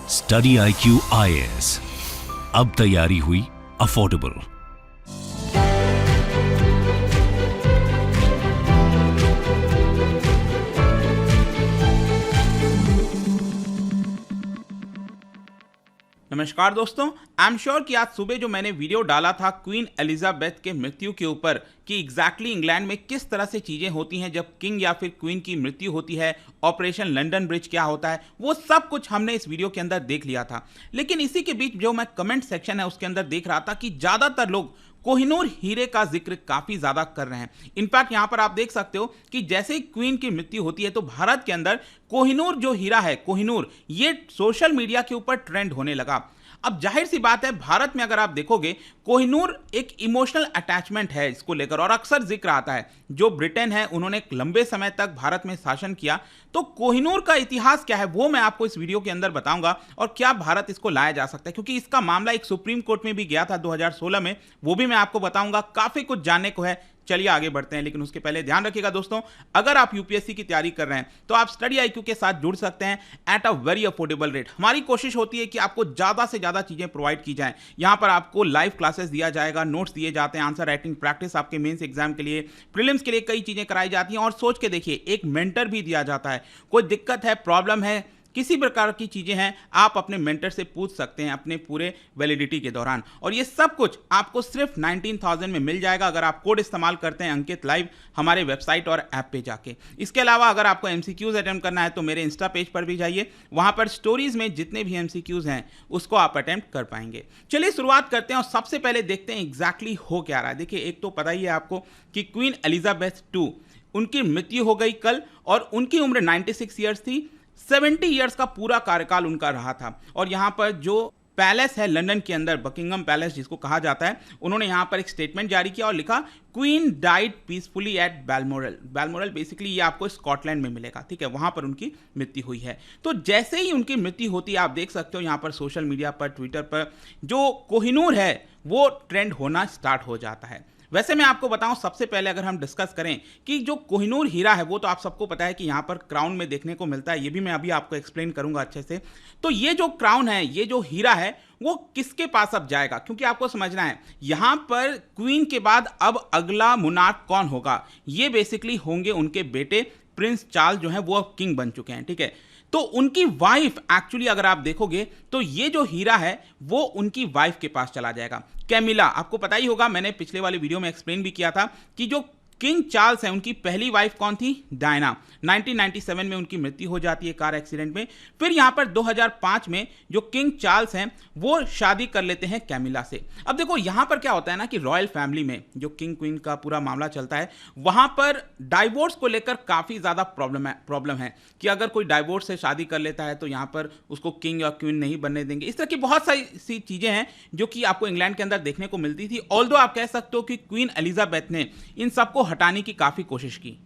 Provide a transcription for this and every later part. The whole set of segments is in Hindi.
स्टडी IQ IAS, अब तैयारी हुई अफोर्डेबल। नमस्कार दोस्तों, आई एम श्योर कि आज सुबह जो मैंने वीडियो डाला था क्वीन एलिजाबेथ के मृत्यु के ऊपर कि एग्जैक्टली इंग्लैंड में किस तरह से चीज़ें होती हैं जब किंग या फिर क्वीन की मृत्यु होती है, ऑपरेशन लंदन ब्रिज क्या होता है, वो सब कुछ हमने इस वीडियो के अंदर देख लिया था। लेकिन इसी के बीच जो मैं कमेंट सेक्शन है उसके अंदर देख रहा था कि ज़्यादातर लोग कोहिनूर हीरे का जिक्र काफी ज्यादा कर रहे हैं। इनफैक्ट यहां पर आप देख सकते हो कि जैसे ही क्वीन की मृत्यु होती है तो भारत के अंदर कोहिनूर जो हीरा है, कोहिनूर, ये सोशल मीडिया के ऊपर ट्रेंड होने लगा। अब जाहिर सी बात है, भारत में अगर आप देखोगे कोहिनूर एक इमोशनल अटैचमेंट है इसको लेकर, और अक्सर जिक्र आता है जो ब्रिटेन है उन्होंने एक लंबे समय तक भारत में शासन किया। तो कोहिनूर का इतिहास क्या है वो मैं आपको इस वीडियो के अंदर बताऊंगा, और क्या भारत इसको लाया जा सकता है, क्योंकि इसका मामला एक सुप्रीम कोर्ट में भी गया था 2016 में, वो भी मैं आपको बताऊंगा। काफी कुछ जानने को है। चलिए आगे बढ़ते हैं, लेकिन उसके पहले ध्यान रखिएगा दोस्तों, अगर आप यूपीएससी की तैयारी कर रहे हैं तो आप स्टडी IQ के साथ जुड़ सकते हैं at a very affordable rate. हमारी कोशिश होती है कि आपको ज्यादा से ज्यादा चीजें प्रोवाइड की जाएं। यहां पर आपको लाइव क्लासेस दिया जाएगा, नोट्स दिए जाते हैं, आंसर राइटिंग प्रैक्टिस आपके मेंस एग्जाम के लिए, प्रीलिम्स के लिए कई चीजें कराई जाती हैं, और सोच के देखिए एक मेंटर भी दिया जाता है। कोई दिक्कत है, प्रॉब्लम है, किसी प्रकार की चीजें हैं, आप अपने मेंटर से पूछ सकते हैं अपने पूरे वैलिडिटी के दौरान, और ये सब कुछ आपको सिर्फ 19,000 में मिल जाएगा अगर आप कोड इस्तेमाल करते हैं अंकित लाइव हमारे वेबसाइट और ऐप पे जाके। इसके अलावा अगर आपको MCQs अटेम्प्ट करना है तो मेरे इंस्टा पेज पर भी जाइए, वहां पर स्टोरीज में जितने भी MCQs हैं उसको आप अटेम्प्ट कर पाएंगे। चलिए शुरुआत करते हैं और सबसे पहले देखते हैं एग्जैक्टली हो क्या रहा है। देखिए, एक तो पता ही है आपको कि क्वीन एलिजाबेथ II उनकी मृत्यु हो गई कल, और उनकी उम्र 96 ईयर्स थी। 70 ईयर्स का पूरा कार्यकाल उनका रहा था। और यहाँ पर जो पैलेस है लंदन के अंदर, बकिंगम पैलेस जिसको कहा जाता है, उन्होंने यहाँ पर एक स्टेटमेंट जारी किया और लिखा queen died peacefully at Balmoral. Balmoral basically ये आपको स्कॉटलैंड में मिलेगा, ठीक है, वहां पर उनकी मृत्यु हुई है। तो जैसे ही उनकी मृत्यु होती है आप देख सकते हो यहाँ पर सोशल मीडिया पर, ट्विटर पर जो कोहिनूर है वो ट्रेंड होना स्टार्ट हो जाता है। वैसे मैं आपको बताऊं, सबसे पहले अगर हम डिस्कस करें कि जो कोहिनूर हीरा है वो तो आप सबको पता है कि यहाँ पर क्राउन में देखने को मिलता है, ये भी मैं अभी आपको एक्सप्लेन करूंगा अच्छे से। तो ये जो क्राउन है, ये जो हीरा है, वो किसके पास अब जाएगा, क्योंकि आपको समझना है यहां पर क्वीन के बाद अब अगला मुनार्क कौन होगा। ये बेसिकली होंगे उनके बेटे प्रिंस चार्ल्स, जो है वो अब किंग बन चुके हैं, ठीक है। तो उनकी वाइफ, एक्चुअली अगर आप देखोगे तो ये जो हीरा है वो उनकी वाइफ के पास चला जाएगा, कैमिला। आपको पता ही होगा, मैंने पिछले वाले वीडियो में एक्सप्लेन भी किया था कि जो किंग चार्ल्स है उनकी पहली वाइफ कौन थी, डायना। 1997 में उनकी मृत्यु हो जाती है कार एक्सीडेंट में। फिर यहां पर 2005 में जो किंग चार्ल्स हैं वो शादी कर लेते हैं कैमिला से। अब देखो यहां पर क्या होता है ना कि रॉयल फैमिली में जो किंग क्वीन का पूरा मामला चलता है, वहां पर डाइवोर्स को लेकर काफी ज्यादा प्रॉब्लम है कि अगर कोई डाइवोर्स से शादी कर लेता है तो यहां पर उसको किंग या क्वीन नहीं बनने देंगे। इस तरह की बहुत सारी चीजें हैं जो कि आपको इंग्लैंड के अंदर देखने को मिलती थी। ऑल्दो आप कह सकते हो कि क्वीन एलिजाबेथ ने इन सबको हटाने की काफी कोशिश की।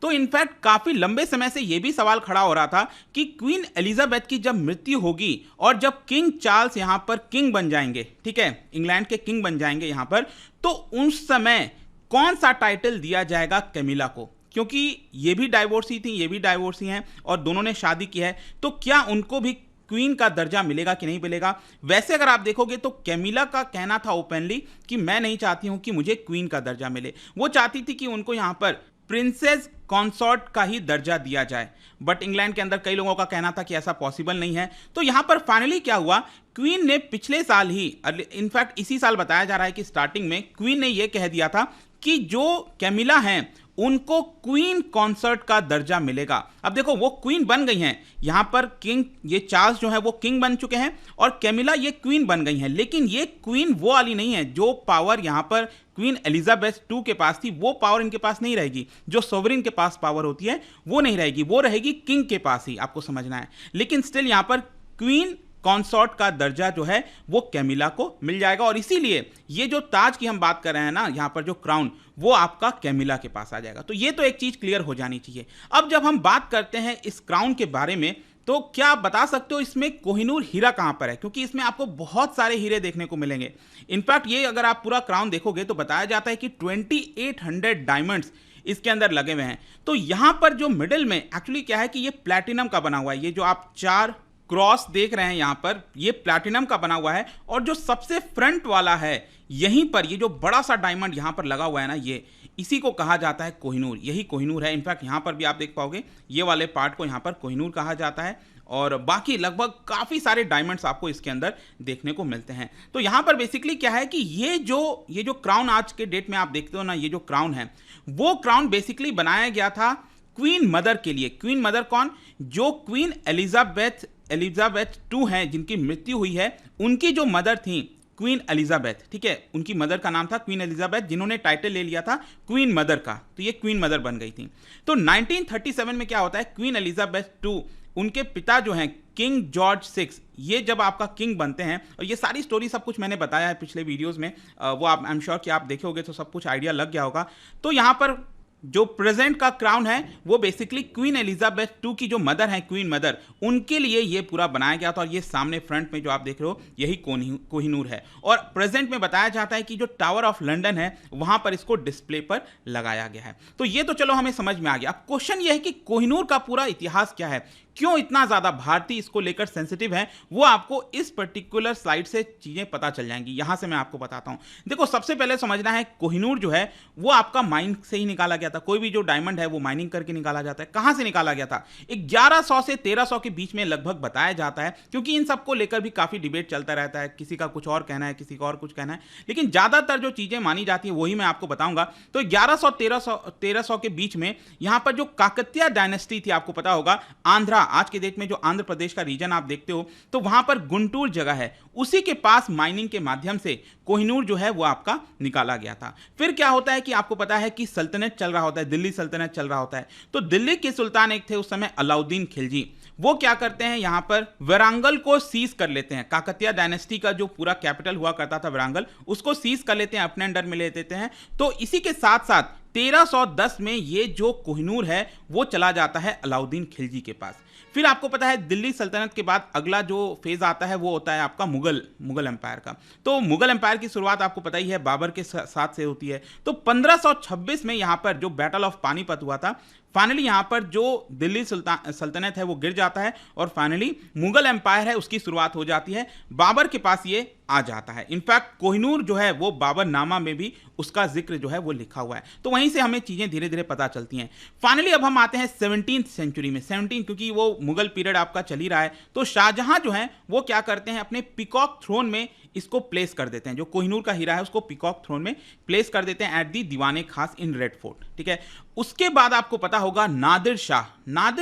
तो इनफैक्ट काफी लंबे समय से यह भी सवाल खड़ा हो रहा था कि क्वीन एलिजाबेथ की जब मृत्यु होगी और जब किंग चार्ल्स यहां पर किंग बन जाएंगे, ठीक है, इंग्लैंड के किंग बन जाएंगे यहां पर, तो उस समय कौन सा टाइटल दिया जाएगा कैमिला को, क्योंकि ये भी डाइवोर्सी थी, ये भी डाइवोर्सी हैं और दोनों ने शादी की है, तो क्या उनको भी क्वीन का दर्जा मिलेगा कि नहीं मिलेगा। वैसे अगर आप देखोगे तो कैमिला का कहना था ओपनली कि मैं नहीं चाहती हूं कि मुझे क्वीन का दर्जा मिले, वो चाहती थी कि उनको यहां पर प्रिंसेस कॉन्सॉर्ट का ही दर्जा दिया जाए। बट इंग्लैंड के अंदर कई लोगों का कहना था कि ऐसा पॉसिबल नहीं है। तो यहां पर फाइनली क्या हुआ, क्वीन ने पिछले साल ही, इनफैक्ट इसी साल बताया जा रहा है कि स्टार्टिंग में क्वीन ने यह कह दिया था कि जो कैमिला हैं उनको क्वीन कॉन्सर्ट का दर्जा मिलेगा। अब देखो वो क्वीन बन गई हैं, यहां पर किंग, ये चार्ल्स जो है वो किंग बन चुके हैं और कैमिला ये क्वीन बन गई हैं, लेकिन ये क्वीन वो वाली नहीं है जो पावर यहां पर क्वीन एलिजाबेथ II के पास थी, वो पावर इनके पास नहीं रहेगी। जो सोवरेन के पास पावर होती है वो नहीं रहेगी, वो रहेगी किंग के पास ही, आपको समझना है। लेकिन स्टिल यहां पर क्वीन कॉन्सॉर्ट का दर्जा जो है वो कैमिला को मिल जाएगा, और इसीलिए ये जो ताज की हम बात कर रहे हैं ना यहां पर, जो क्राउन, वो आपका कैमिला के पास आ जाएगा। तो ये तो एक चीज क्लियर हो जानी चाहिए। अब जब हम बात करते हैं इस क्राउन के बारे में, तो क्या आप बता सकते हो इसमें कोहिनूर हीरा कहां पर है, क्योंकि इसमें आपको बहुत सारे हीरे देखने को मिलेंगे। इनफैक्ट ये अगर आप पूरा क्राउन देखोगे तो बताया जाता है कि 2800 डायमंड्स इसके अंदर लगे हुए हैं। तो यहां पर जो मिडिल में एक्चुअली क्या है कि ये प्लैटिनम का बना हुआ है, ये जो आप 4 क्रॉस देख रहे हैं यहाँ पर, ये प्लैटिनम का बना हुआ है और जो सबसे फ्रंट वाला है यहीं पर ये जो बड़ा सा डायमंड यहाँ पर लगा हुआ है ना, ये इसी को कहा जाता है कोहिनूर। यही कोहिनूर है। इनफैक्ट यहाँ पर भी आप देख पाओगे ये वाले पार्ट को यहाँ पर कोहिनूर कहा जाता है और बाकी लगभग काफ़ी सारे डायमंड्स आपको इसके अंदर देखने को मिलते हैं। तो यहाँ पर बेसिकली क्या है कि ये जो क्राउन आज के डेट में आप देखते हो ना, ये जो क्राउन है वो क्राउन बेसिकली बनाया गया था क्वीन मदर के लिए। क्वीन मदर कौन? जो क्वीन एलिजाबेथ 2 हैं जिनकी मृत्यु हुई है, उनकी जो मदर थी क्वीन एलिजाबेथ, ठीक है, उनकी मदर का नाम था क्वीन एलिजाबेथ, जिन्होंने टाइटल ले लिया था क्वीन मदर का, तो ये क्वीन मदर बन गई थी। तो 1937 में क्या होता है, क्वीन एलिजाबेथ 2 उनके पिता जो हैं किंग जॉर्ज 6, ये जब आपका किंग बनते हैं, और ये सारी स्टोरी सब कुछ मैंने बताया है पिछले वीडियोस में, वो आप आई एम श्योर कि आप देखे होगे तो सब कुछ आइडिया लग गया होगा। तो यहाँ पर जो प्रेजेंट का क्राउन है वो बेसिकली क्वीन एलिजाबेथ 2 की जो मदर है, क्वीन मदर, उनके लिए ये पूरा बनाया गया था। और ये सामने फ्रंट में जो आप देख रहे हो यही कोहिनूर है। और प्रेजेंट में बताया जाता है कि जो टावर ऑफ लंदन है वहां पर इसको डिस्प्ले पर लगाया गया है। तो ये तो चलो हमें समझ में आ गया। अब क्वेश्चन ये है कि कोहिनूर का पूरा इतिहास क्या है, क्यों इतना ज्यादा भारतीय इसको लेकर सेंसिटिव है, वो आपको इस पर्टिकुलर स्लाइड से चीजें पता चल जाएंगी। यहां से मैं आपको बताता हूं। देखो, सबसे पहले समझना है कोहिनूर जो है वो आपका माइन से ही निकाला गया था। कोई भी जो डायमंड है वो माइनिंग करके निकाला जाता है। कहां से निकाला गया था? 1100 से 1300 के बीच में लगभग बताया जाता है, क्योंकि इन सबको लेकर भी काफी डिबेट चलता रहता है। किसी का कुछ और कहना है, किसी का और कुछ कहना है, लेकिन ज्यादातर जो चीजें मानी जाती है वही मैं आपको बताऊंगा। तो 1100-1300 के बीच में यहां पर जो काकतीय डायनेस्टी थी, आपको पता होगा आंध्रा, आज के डेट में जो आंध्र प्रदेश का रीजन आप देखते हो, तो वहां पर गुंटूर जगह है, उसी के पास माइनिंग के माध्यम से कोहिनूर जो है वो आपका निकाला गया था। फिर क्या होता है कि आपको पता है कि सल्तनत चल रहा होता है, दिल्ली सल्तनत चल रहा होता है। तो दिल्ली के सुल्तान एक थे उस समय, अलाउद्दीन खिलजी। वो क्या करते हैं, यहां पर वारंगल को सीज कर लेते हैं। काकतीय डायनेस्टी का जो पूरा कैपिटल हुआ करता था वारंगल, उसको सीज कर लेते हैं, अपने अंडर में ले लेते हैं। तो इसी के साथ साथ 1310 में ये जो कोहिनूर है वो चला जाता है अलाउद्दीन खिलजी के पास। फिर आपको पता है दिल्ली सल्तनत के बाद अगला जो फेज आता है वो होता है आपका मुगल एम्पायर का। तो मुगल एम्पायर की शुरुआत आपको पता ही है बाबर के साथ से होती है। तो 1526 में यहाँ पर जो बैटल ऑफ पानीपत हुआ था, फाइनली यहाँ पर जो दिल्ली सल्तनत है वो गिर जाता है और फाइनली मुगल एम्पायर है उसकी शुरुआत हो जाती है। बाबर के पास ये आ जाता है। इनफैक्ट कोहिनूर जो है वो बाबरनामा में भी उसका जिक्र जो है वो लिखा हुआ है। तो वहीं से हमें चीजें धीरे धीरे पता चलती हैं। फाइनली अब हम आते हैं 17th सेंचुरी में। 17 क्योंकि वो मुगल पीरियड आपका चल ही रहा है, तो शाहजहां जो है वो क्या करते हैं, अपने पीकॉक थ्रोन में इसको प्लेस कर देते हैं। जो कोहिनूर का हीरा है उसको पीकॉक थ्रोन में प्लेस कर देते हैं एट दी दीवाने खास इन रेड फोर्ट, ठीक है। उसके बाद आपको पता होगा नादिर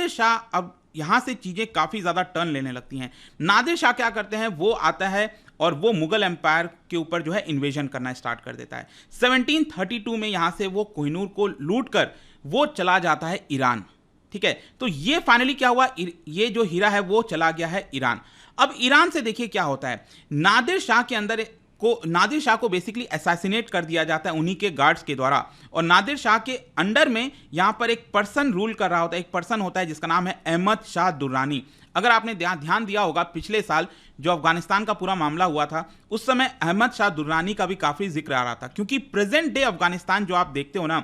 शाह, अब यहां से चीजें काफी ज्यादा टर्न लेने लगती हैं। नादिर शाह क्या करते हैं, वो आता है और वो मुगल एम्पायर के ऊपर जो है इन्वेजन करना स्टार्ट कर देता है। 1732 में यहां से वो कोहिनूर को लूट कर वो चला जाता है ईरान, ठीक है। तो ये फाइनली क्या हुआ, ये जो हीरा है वो चला गया है ईरान। अब ईरान से देखिए क्या होता है, नादिर शाह को बेसिकली असैसिनेट कर दिया जाता है उन्हीं के गार्ड्स के द्वारा। और नादिर शाह के अंडर में यहां पर एक पर्सन रूल कर रहा होता है, एक पर्सन होता है जिसका नाम है अहमद शाह दुर्रानी। अगर आपने ध्यान दिया होगा पिछले साल जो अफगानिस्तान का पूरा मामला हुआ था, उस समय अहमद शाह दुर्रानी का भी काफी जिक्र आ रहा था, क्योंकि प्रेजेंट डे अफगानिस्तान जो आप देखते हो ना,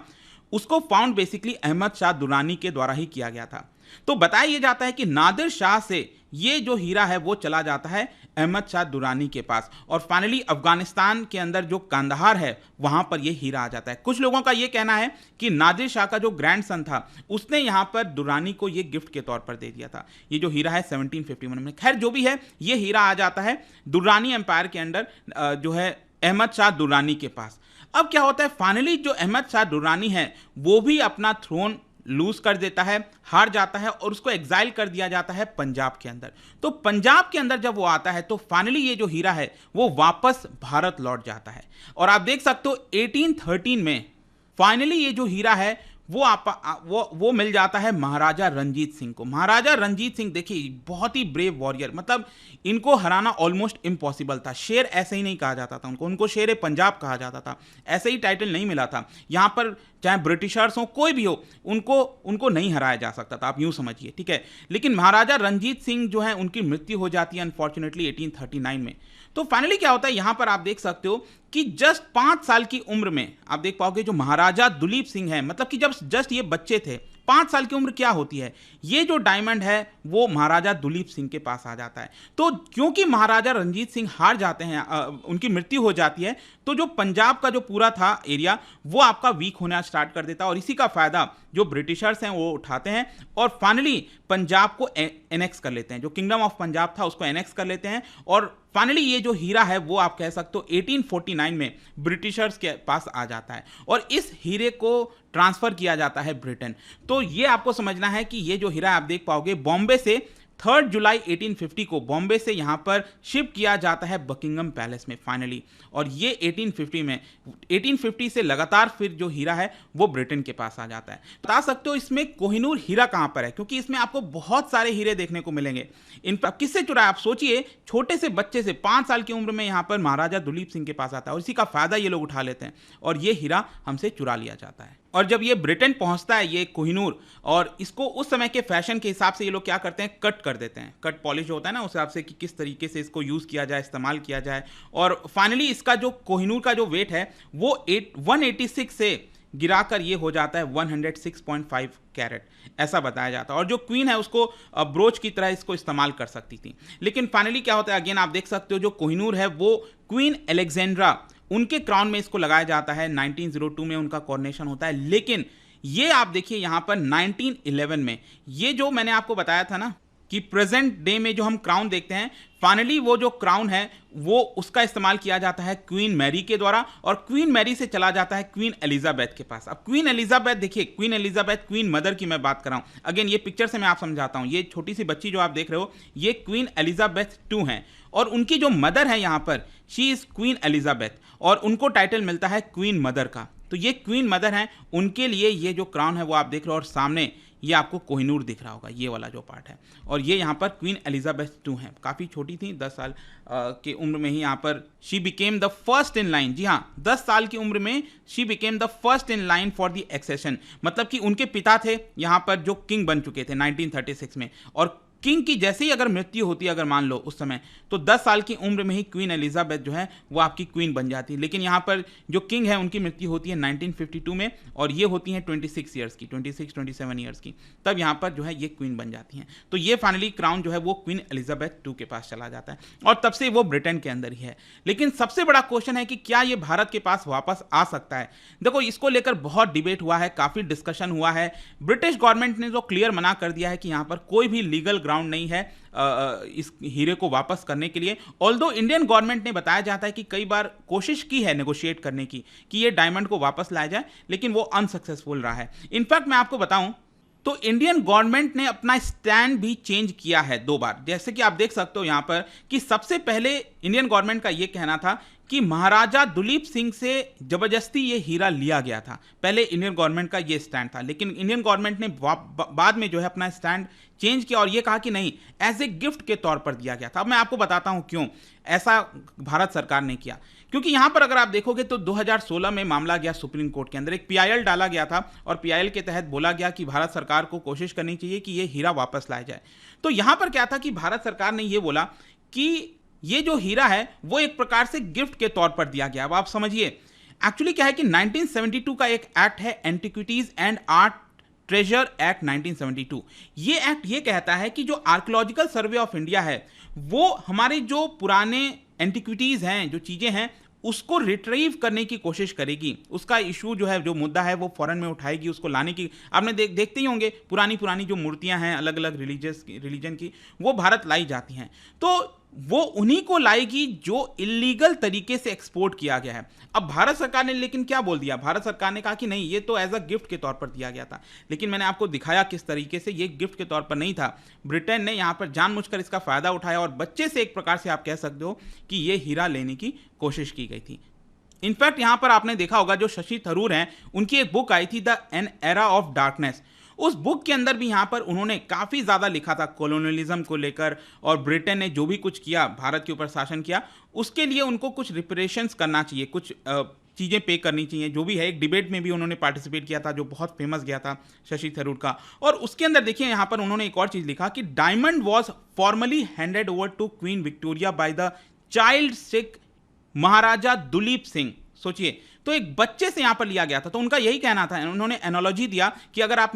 उसको फाउंड बेसिकली अहमद शाह दुर्रानी के द्वारा ही किया गया था। तो बताया जाता है कि नादिर शाह से ये जो हीरा है वो चला जाता है अहमद शाह दुर्रानी के पास और फाइनली अफगानिस्तान के अंदर जो कंदहार है वहां पर ये हीरा आ जाता है। कुछ लोगों का ये कहना है कि नादिर शाह का जो ग्रैंडसन था उसने यहां पर दुर्रानी को ये गिफ्ट के तौर पर दे दिया था। ये जो हीरा है 1751 में, खैर जो भी है, ये हीरा आ जाता है दुर्रानी एम्पायर के अंडर जो है अहमद शाह दुर्रानी के पास। अब क्या होता है, फाइनली जो अहमद शाह दुर्रानी है वो भी अपना थ्रोन लूज कर देता है, हार जाता है और उसको एग्जाइल कर दिया जाता है पंजाब के अंदर। तो पंजाब के अंदर जब वो आता है तो फाइनली ये जो हीरा है वो वापस भारत लौट जाता है। और आप देख सकते हो 1813 में फाइनली ये जो हीरा है वो मिल जाता है महाराजा रंजीत सिंह को। महाराजा रंजीत सिंह देखिए बहुत ही ब्रेव वॉरियर, मतलब इनको हराना ऑलमोस्ट इम्पॉसिबल था। शेर ऐसे ही नहीं कहा जाता था उनको शेर पंजाब कहा जाता था, ऐसे ही टाइटल नहीं मिला था। यहाँ पर चाहे ब्रिटिशर्स हो कोई भी हो, उनको नहीं हराया जा सकता था, आप यूं समझिए, ठीक है। लेकिन महाराजा रंजीत सिंह जो है उनकी मृत्यु हो जाती है अनफॉर्चुनेटली 1839 में। तो फाइनली क्या होता है, यहां पर आप देख सकते हो कि जस्ट 5 साल की उम्र में आप देख पाओगे जो महाराजा दुलीप सिंह है, मतलब कि जब जस्ट ये बच्चे थे 5 साल की उम्र क्या होती है, ये जो डायमंड है वो महाराजा दुलीप सिंह के पास आ जाता है। तो क्योंकि महाराजा रंजीत सिंह हार जाते हैं, उनकी मृत्यु हो जाती है, तो जो पंजाब का जो पूरा था एरिया वो आपका वीक होना स्टार्ट कर देता है और इसी का फायदा जो ब्रिटिशर्स हैं वो उठाते हैं और फाइनली पंजाब को एनेक्स कर लेते हैं। जो किंगडम ऑफ पंजाब था उसको एनेक्स कर लेते हैं और फाइनली ये जो हीरा है वो आप कह सकते हो 1849 में ब्रिटिशर्स के पास आ जाता है और इस हीरे को ट्रांसफर किया जाता है ब्रिटेन। तो ये आपको समझना है कि ये जो हीरा आप देख पाओगे बॉम्बे से 3 जुलाई 1850 को बॉम्बे से यहाँ पर शिप किया जाता है बकिंगम पैलेस में फाइनली, और ये 1850 से लगातार फिर जो हीरा है वो ब्रिटेन के पास आ जाता है। बता सकते हो इसमें कोहिनूर हीरा कहाँ पर है, क्योंकि इसमें आपको बहुत सारे हीरे देखने को मिलेंगे। इन पर किससे चुराया, आप सोचिए, छोटे से बच्चे से 5 साल की उम्र में यहाँ पर महाराजा दुलीप सिंह के पास आता है और इसी का फायदा ये लोग उठा लेते हैं और ये हीरा हमसे चुरा लिया जाता है। और जब ये ब्रिटेन पहुंचता है ये कोहिनूर, और इसको उस समय के फैशन के हिसाब से ये लोग क्या करते हैं, कट कर देते हैं। कट पॉलिश होता है ना, उस हिसाब से कि किस तरीके से इसको यूज़ किया जाए, इस्तेमाल किया जाए। और फाइनली इसका जो कोहिनूर का जो वेट है वो 186 से गिराकर ये हो जाता है 106.5 कैरेट, ऐसा बताया जाता है। और जो क्वीन है उसको ब्रोच की तरह इसको इस्तेमाल कर सकती थी। लेकिन फाइनली क्या होता है, अगेन आप देख सकते हो जो कोहिनूर है वो क्वीन अलेक्जेंड्रा उनके क्राउन में इसको लगाया जाता है। 1902 में उनका कॉरोनेशन होता है। लेकिन ये आप देखिए यहाँ पर 1911 में ये जो मैंने आपको बताया था ना कि प्रेजेंट डे में जो हम क्राउन देखते हैं, फाइनली वो जो क्राउन है वो उसका इस्तेमाल किया जाता है क्वीन मैरी के द्वारा और क्वीन मैरी से चला जाता है क्वीन एलिजाबेथ के पास। अब क्वीन एलिजाबेथ देखिए, क्वीन एलिजाबेथ क्वीन मदर की मैं बात कर रहा हूँ। अगेन ये पिक्चर से मैं आप समझाता हूँ। ये छोटी सी बच्ची जो आप देख रहे हो ये क्वीन एलिजाबेथ 2 हैं और उनकी जो मदर है यहाँ पर शी इज क्वीन एलिजाबेथ और उनको टाइटल मिलता है क्वीन मदर का। तो ये क्वीन मदर हैं, उनके लिए ये जो क्राउन है वो आप देख रहे हो और सामने ये आपको कोहिनूर दिख रहा होगा, ये वाला जो पार्ट है। और ये यहाँ पर क्वीन एलिजाबेथ 2 हैं, काफ़ी छोटी थी, 10 साल की उम्र में ही यहाँ पर she became the first in line. जी हाँ, 10 साल की उम्र में she became the first in line for the accession. मतलब कि उनके पिता थे यहाँ पर जो किंग बन चुके थे 1936 में, और किंग की जैसे ही अगर मृत्यु होती है, अगर मान लो उस समय, तो 10 साल की उम्र में ही क्वीन एलिजाबेथ जो है वो आपकी क्वीन बन जाती है। लेकिन यहाँ पर जो किंग है उनकी मृत्यु होती है 1952 में और ये होती हैं 26 ईयर्स की, 27 ईयर्स की, तब यहाँ पर जो है ये क्वीन बन जाती हैं। तो ये फाइनली क्राउन जो है वो क्वीन एलिजाबेथ 2 के पास चला जाता है और तब से वो ब्रिटेन के अंदर ही है। लेकिन सबसे बड़ा क्वेश्चन है कि क्या ये भारत के पास वापस आ सकता है। देखो, इसको लेकर बहुत डिबेट हुआ है, काफ़ी डिस्कशन हुआ है। ब्रिटिश गवर्नमेंट ने तो क्लियर मना कर दिया है कि यहाँ पर कोई भी लीगल ग्राउंड नहीं है इस हीरे को वापस करने के लिए। ऑल्दो इंडियन गवर्नमेंट ने बताया जाता है कि कई बार कोशिश की है नेगोशिएट करने की कि ये डायमंड को वापस लाया जाए, लेकिन वो अनसक्सेसफुल रहा है। इनफैक्ट मैं आपको बताऊं तो इंडियन गवर्नमेंट ने अपना स्टैंड भी चेंज किया है 2 बार। जैसे कि आप देख सकते हो यहाँ पर कि सबसे पहले इंडियन गवर्नमेंट का ये कहना था कि महाराजा दुलीप सिंह से जबरदस्ती ये हीरा लिया गया था। पहले इंडियन गवर्नमेंट का ये स्टैंड था, लेकिन इंडियन गवर्नमेंट ने बाद में जो है अपना स्टैंड चेंज किया और ये कहा कि नहीं, एज ए गिफ्ट के तौर पर दिया गया था। अब मैं आपको बताता हूं क्यों ऐसा भारत सरकार ने किया। क्योंकि यहां पर अगर आप देखोगे तो 2016 में मामला गया सुप्रीम कोर्ट के अंदर, एक पीआईएल डाला गया था और पीआईएल के तहत बोला गया कि भारत सरकार को कोशिश करनी चाहिए कि ये हीरा वापस लाया जाए। तो यहां पर क्या था कि भारत सरकार ने ये बोला कि ये जो हीरा है वो एक प्रकार से गिफ्ट के तौर पर दिया गया। अब आप समझिए एक्चुअली क्या है कि 1972 का एक एक्ट है, antiquities and art treasure act 1972। ये एक्ट ये कहता है कि जो आर्कियोलॉजिकल सर्वे ऑफ इंडिया है वो हमारे जो पुराने एंटिक्विटीज हैं, जो चीजें हैं, उसको रिट्रीव करने की कोशिश करेगी। उसका इशू जो है, जो मुद्दा है वो फॉरेन में उठाएगी, उसको लाने की। आपने देखते ही होंगे पुरानी जो मूर्तियां हैं अलग अलग रिलीजन की, वो भारत लाई जाती हैं। तो वो उन्हीं को लाएगी जो इलीगल तरीके से एक्सपोर्ट किया गया है। अब भारत सरकार ने लेकिन क्या बोल दिया, भारत सरकार ने कहा कि नहीं, ये तो एज अ गिफ्ट के तौर पर दिया गया था। लेकिन मैंने आपको दिखाया किस तरीके से ये गिफ्ट के तौर पर नहीं था। ब्रिटेन ने यहाँ पर जानबूझकर इसका फायदा उठाया और बच्चे से एक प्रकार से आप कह सकते हो कि ये हीरा लेने की कोशिश की गई थी। इनफैक्ट यहाँ पर आपने देखा होगा जो शशि थरूर हैं, उनकी एक बुक आई थी the an era of darkness. उस बुक के अंदर भी यहाँ पर उन्होंने काफ़ी ज़्यादा लिखा था कॉलोनियलिज्म को लेकर, और ब्रिटेन ने जो भी कुछ किया, भारत के ऊपर शासन किया, उसके लिए उनको कुछ रिपरेशंस करना चाहिए, कुछ चीज़ें पे करनी चाहिए, जो भी है। एक डिबेट में भी उन्होंने पार्टिसिपेट किया था जो बहुत फेमस गया था शशि थरूर का। और उसके अंदर देखिए यहाँ पर उन्होंने एक और चीज़ लिखा कि diamond was formally handed over to queen Victoria by the child Sikh Maharaja Duleep Singh. सोचिए, तो एक बच्चे से यहाँ पर लिया गया था। तो उनका यही कहना था, उन्होंने एनालॉजी दिया कि अगर आप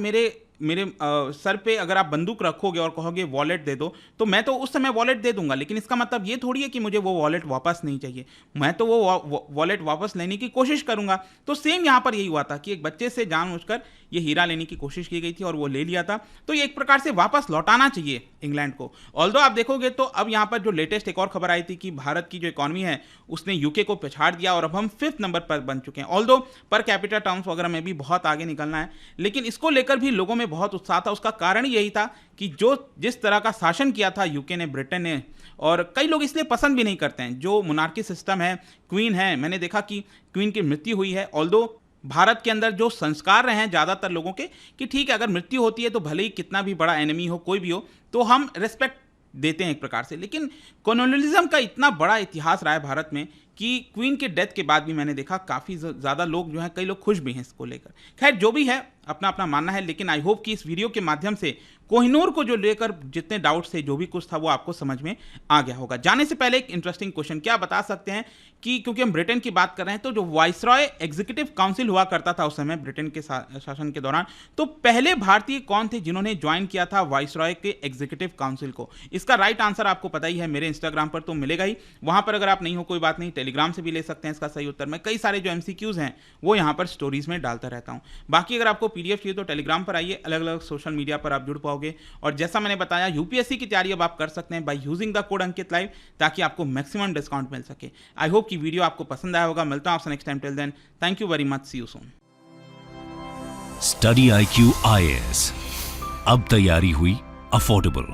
मेरे सर पे अगर आप बंदूक रखोगे और कहोगे वॉलेट दे दो, तो मैं तो उस समय वॉलेट दे दूंगा, लेकिन इसका मतलब ये थोड़ी है कि मुझे वो वॉलेट वापस नहीं चाहिए। मैं तो वो वॉलेट वापस लेने की कोशिश करूंगा। तो सेम यहाँ पर यही हुआ था कि एक बच्चे से जानबूझकर ये हीरा लेने की कोशिश की गई थी और वो ले लिया था। तो ये एक प्रकार से वापस लौटाना चाहिए इंग्लैंड को। ऑल्दो आप देखोगे तो अब यहाँ पर जो लेटेस्ट एक और खबर आई थी कि भारत की जो इकॉनमी है उसने यूके को पछाड़ दिया और अब हम 5th नंबर पर बन चुके हैं। ऑल्दो पर कैपिटा टर्म्स वगैरह में भी बहुत आगे निकलना है, लेकिन इसको लेकर भी लोगों में बहुत उत्साह था। उसका कारण यही था कि जो जिस तरह का शासन किया था यूके ने, ब्रिटेन ने, और कई लोग इसलिए पसंद भी नहीं करते हैं। जो मोनार्की सिस्टम है, क्वीन है, मैंने देखा कि क्वीन की मृत्यु हुई है। ऑल्दो भारत के अंदर जो संस्कार रहे हैं ज़्यादातर लोगों के कि ठीक है, अगर मृत्यु होती है तो भले ही कितना भी बड़ा एनिमी हो, कोई भी हो, तो हम रिस्पेक्ट देते हैं एक प्रकार से। लेकिन कॉलोनियलिज्म का इतना बड़ा इतिहास रहा है भारत में कि क्वीन के डेथ के बाद भी मैंने देखा काफ़ी ज़्यादा लोग जो हैं, कई लोग खुश भी हैं इसको लेकर। खैर जो भी है, अपना अपना मानना है, लेकिन आई होप कि इस वीडियो के माध्यम से कोहिनूर को जो लेकर जितने डाउट्स थे, जो भी कुछ था, वो आपको समझ में आ गया होगा। जाने से पहले एक इंटरेस्टिंग क्वेश्चन, क्या बता सकते हैं कि क्योंकि हम ब्रिटेन की बात कर रहे हैं, तो जो वाइसरॉय एग्जीक्यूटिव काउंसिल हुआ करता था उस समय ब्रिटेन के शासन के दौरान, तो पहले भारतीय कौन थे जिन्होंने ज्वाइन किया था वाइसरॉय के एग्जीक्यूटिव काउंसिल को? इसका राइट आंसर आपको पता ही है, मेरे इंस्टाग्राम पर तो मिलेगा ही। वहां पर अगर आप नहीं हो कोई बात नहीं, टेलीग्राम से भी ले सकते हैं इसका सही उत्तर। मैं कई सारे जो MCQs हैं वो यहाँ पर स्टोरीज में डालता रहता हूँ। बाकी अगर आपको PDF चाहिए तो टेलीग्राम पर आइए, अलग अलग सोशल मीडिया पर आप जुड़ पाओगे। और जैसा मैंने बताया, UPSC की तैयारी अब आप कर सकते हैं by using the code Ankit live, ताकि आपको मैक्सिमम डिस्काउंट मिल सके। आई होप कि वीडियो आपको पसंद आया होगा। मिलता हूं आपसे next time. Till then, thank you very much, see you soon. Study IQ IAS, अब तैयारी हुई अफोर्डेबल।